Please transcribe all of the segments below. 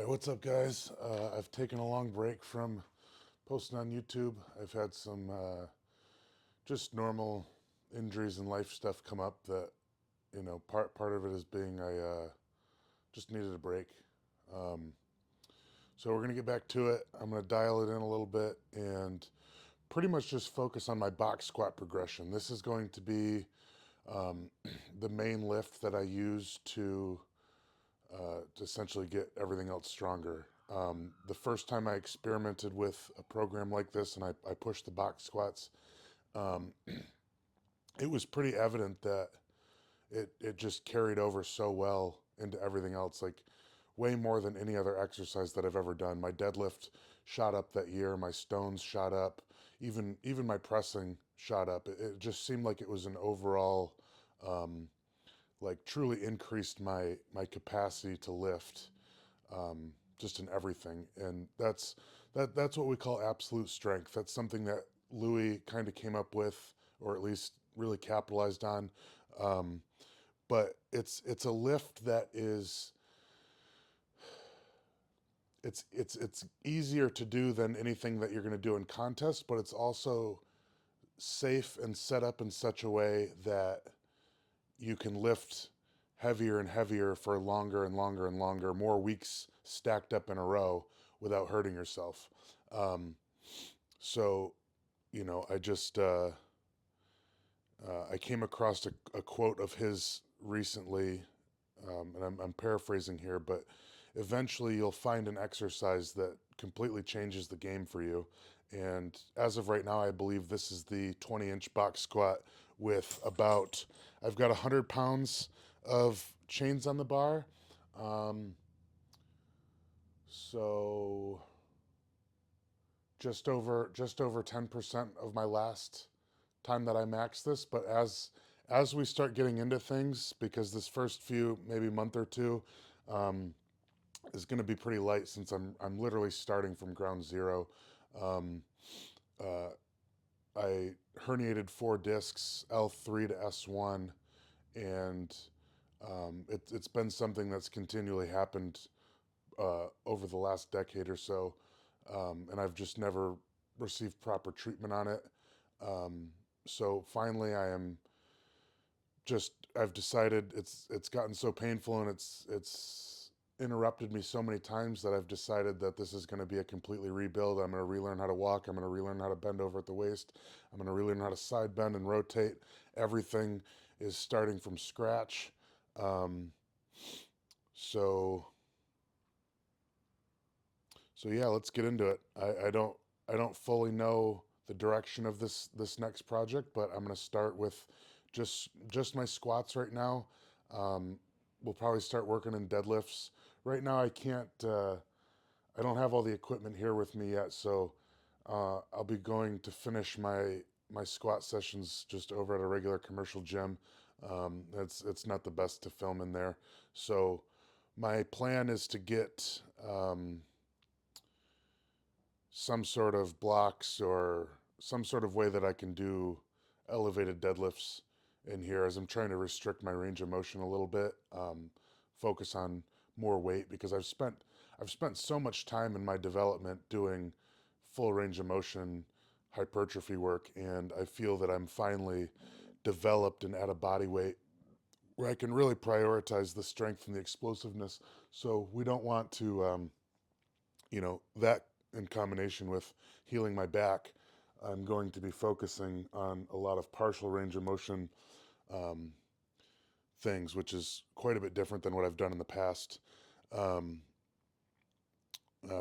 right, what's up, guys? I've taken a long break from posting on YouTube. I've had some just normal injuries and life stuff come up that part of it is being I just needed a break. Um, so we're gonna get back to it. I'm gonna dial it in a little bit and pretty much just focus on my box squat progression. This is going to be the main lift that I use to essentially get everything else stronger. The first time I experimented with a program like this and I pushed the box squats, um, it was pretty evident that it just carried over so well into everything else, like way more than any other exercise that I've ever done. My deadlift shot up that year, my stones shot up, even my pressing shot up. It just seemed like it was an overall like truly increased my capacity to lift just in everything. And that's what we call absolute strength. That's something that Louis kind of came up with, or at least really capitalized on. Um, but it's a lift that is it's easier to do than anything that you're going to do in contest, but it's also safe and set up in such a way that you can lift heavier and heavier for longer and longer and longer, more weeks stacked up in a row without hurting yourself. Um, so, I just I came across a quote of his recently, and I'm paraphrasing here, but eventually you'll find an exercise that completely changes the game for you. And as of right now, I believe this is the 20-inch box squat with about, I've got 100 pounds of chains on the bar. Um, so just over 10% of my last time that I maxed this. But as we start getting into things, because this first few maybe month or two um, is going to be pretty light since I'm literally starting from ground zero. Um, uh, I herniated 4 discs, L3 to S1, and it's been something that's continually happened over the last decade or so, and I've just never received proper treatment on it. Um, so finally, I've decided it's gotten so painful and it's interrupted me so many times that I've decided that this is going to be a completely rebuild. I'm going to relearn how to walk. I'm going to relearn how to bend over at the waist. I'm going to relearn how to side bend and rotate. Everything is starting from scratch. Um, so so yeah, let's get into it. I don't fully know the direction of this next project, but I'm gonna start with just my squats right now. Um, we'll probably start working in deadlifts. Right now, I can't. I don't have all the equipment here with me yet, so I'll be going to finish my squat sessions just over at a regular commercial gym. It's not the best to film in there, so my plan is to get some sort of blocks or some sort of way that I can do elevated deadlifts in here as I'm trying to restrict my range of motion a little bit, focus on more weight because I've spent so much time in my development doing full range of motion hypertrophy work, and I feel that I'm finally developed and at a body weight where I can really prioritize the strength and the explosiveness. So we don't want to that in combination with healing my back, I'm going to be focusing on a lot of partial range of motion um, things, which is quite a bit different than what I've done in the past. Um,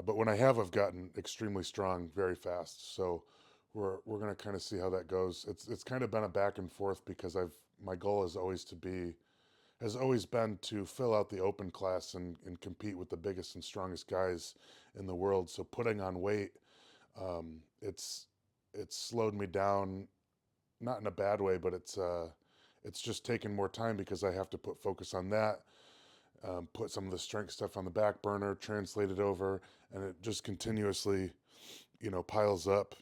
but when I have, I've gotten extremely strong very fast. So we're gonna kind of see how that goes. It's kind of been a back and forth because my goal has always been to fill out the open class and compete with the biggest and strongest guys in the world. So putting on weight, um, it's it's slowed me down, not in a bad way, but it's just taken more time because I have to put focus on that, put some of the strength stuff on the back burner, translate it over, and it just continuously, piles up.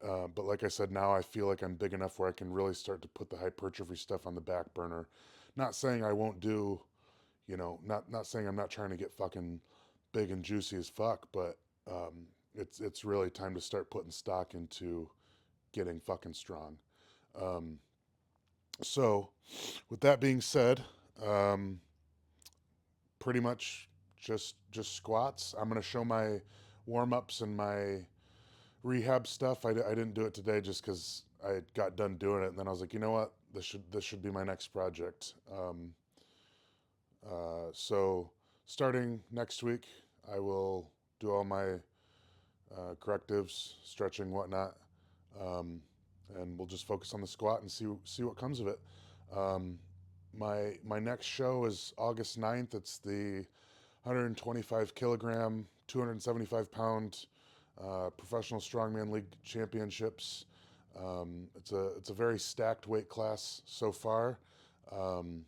But like I said, now I feel like I'm big enough where I can really start to put the hypertrophy stuff on the back burner. Not saying I won't do, not saying I'm not trying to get fucking big and juicy as fuck, but it's really time to start putting stock into getting fucking strong. Um, so, with that being said, um, pretty much just squats. I'm gonna show my warm ups and my rehab stuff. I didn't do it today just because I got done doing it, and then I was like, you know what, this should be my next project. So starting next week, I will do all my correctives, stretching, whatnot, um, and we'll just focus on the squat and see what comes of it. Um, my next show is August 9th. It's the 125 kilogram, 275 pound professional strongman league championships. It's a very stacked weight class so far. Um,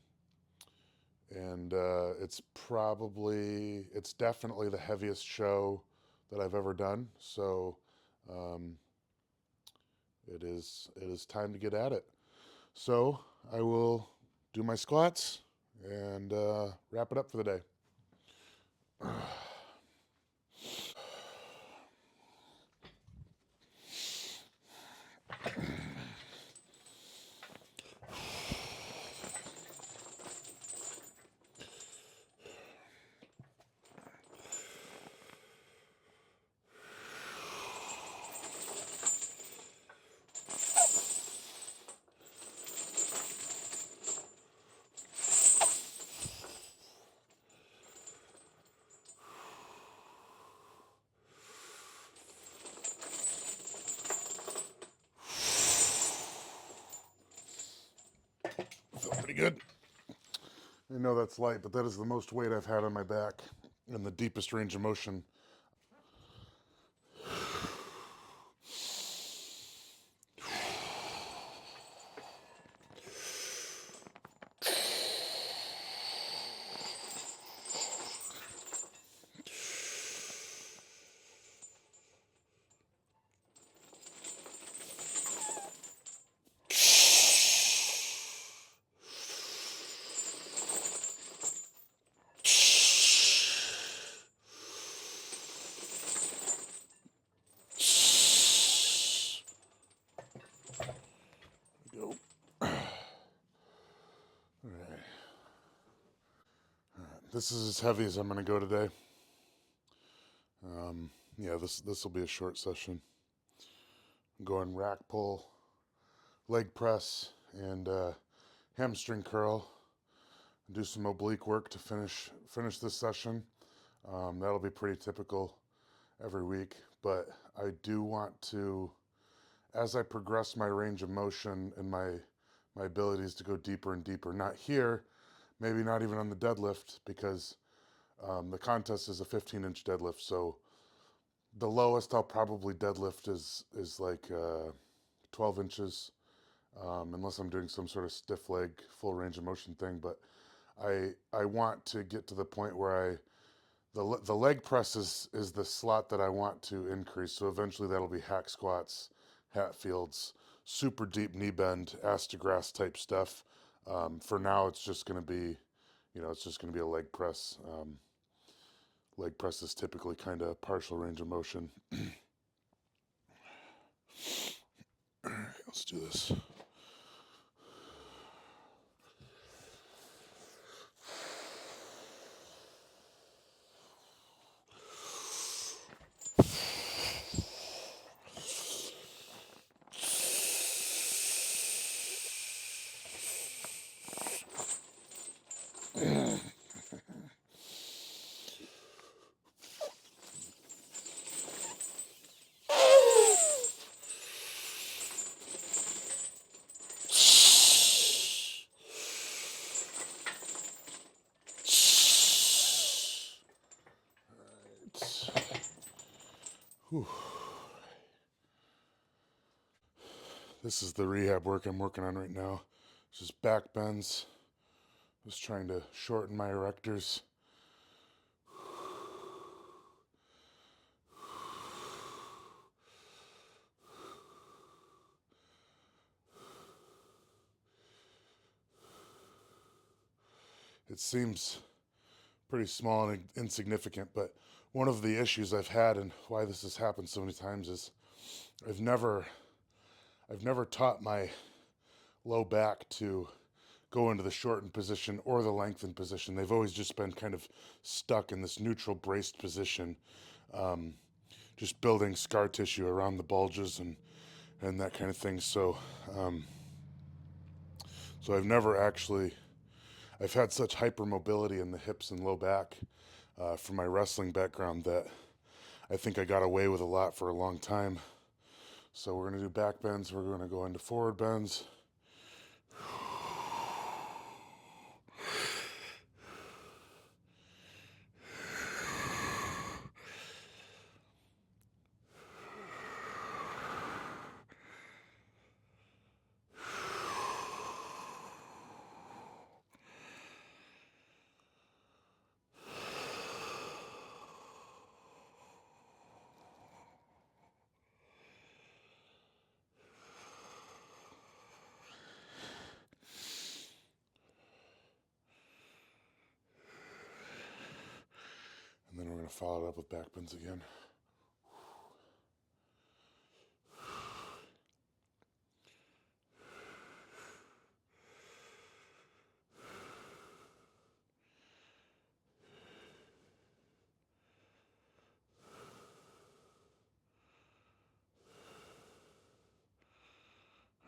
and it's definitely the heaviest show that I've ever done. So um, it is time to get at it. So I will do my squats and wrap it up for the day. Feel pretty good. I know that's light, but that is the most weight I've had on my back in the deepest range of motion. Go. All right. This is as heavy as I'm going to go today. Yeah, this will be a short session. I'm going rack pull, leg press, and hamstring curl. Do some oblique work to finish this session. That'll be pretty typical every week, but I do want to, as I progress my range of motion and my abilities to go deeper and deeper. Not here, maybe not even on the deadlift, because the contest is a 15-inch deadlift, so the lowest I'll probably deadlift is like 12 inches, unless I'm doing some sort of stiff leg, full range of motion thing. But I want to get to the point where the leg press is the slot that I want to increase. So eventually that'll be hack squats, Hatfields, super deep knee bend, ass to grass type stuff. For now, it's just going to be, it's just going to be a leg press. Leg press is typically kind of partial range of motion. All right, let's do this. Whew. This is the rehab work I'm working on right now. Just back bends. Just trying to shorten my erectors. It seems pretty small and insignificant, but one of the issues I've had and why this has happened so many times is I've never I've never taught my low back to go into the shortened position or the lengthened position. They've always just been kind of stuck in this neutral braced position, um, just building scar tissue around the bulges and that kind of thing. Um, so I've never actually, I've had such hypermobility in the hips and low back from my wrestling background that I think I got away with a lot for a long time. So we're going to do back bends. We're going to go into forward bends. And then we're going to follow it up with back bends again.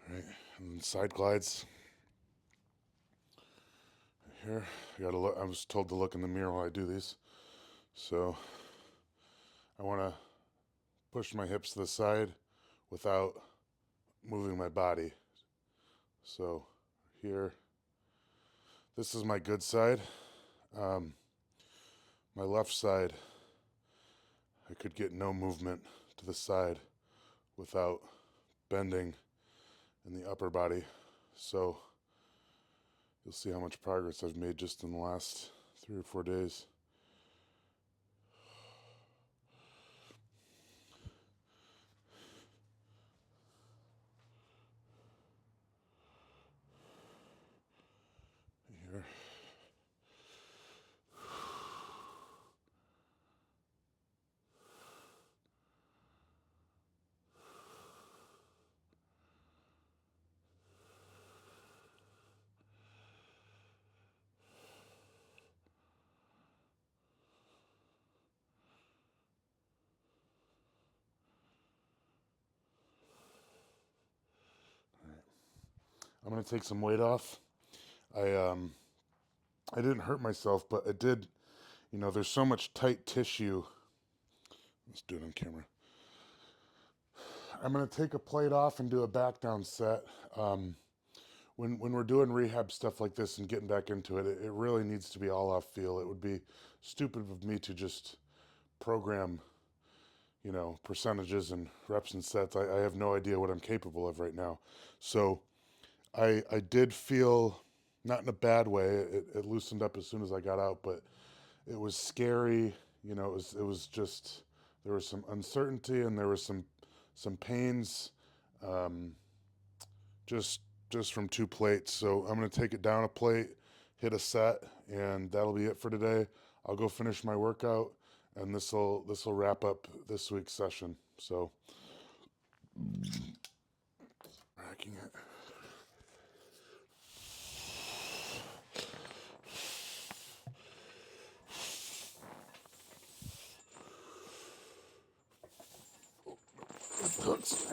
All right, and then side glides. Here, you gotta look. I was told to look in the mirror while I do these. So I want to push my hips to the side without moving my body. So here, this is my good side. Um, my left side, I could get no movement to the side without bending in the upper body. So you'll see how much progress I've made just in the last 3 or 4 days. Here. I'm gonna take some weight off. I didn't hurt myself, but I did. You know, there's so much tight tissue. Let's do it on camera. I'm gonna take a plate off and do a back down set. When we're doing rehab stuff like this and getting back into it, it really needs to be all off feel. It would be stupid of me to just program, you know, percentages and reps and sets. I have no idea what I'm capable of right now. So I did feel, not in a bad way, it loosened up as soon as I got out, but it was scary. You know, it was just, there was some uncertainty and there was some pains, um, just just from 2 plates. So I'm gonna take it down a plate, hit a set, and that'll be it for today. I'll go finish my workout, and this'll wrap up this week's session. So racking it. Hooks.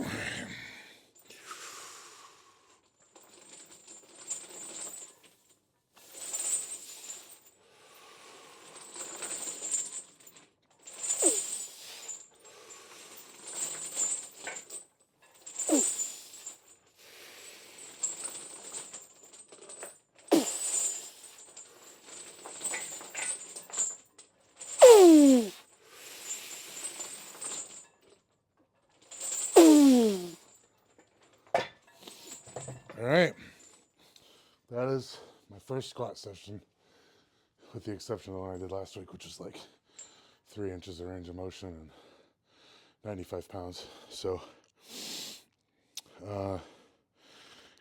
All right, that is my first squat session, with the exception of the one I did last week, which was like 3 inches of range of motion and 95 pounds. So,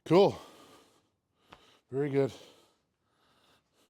cool. Very good.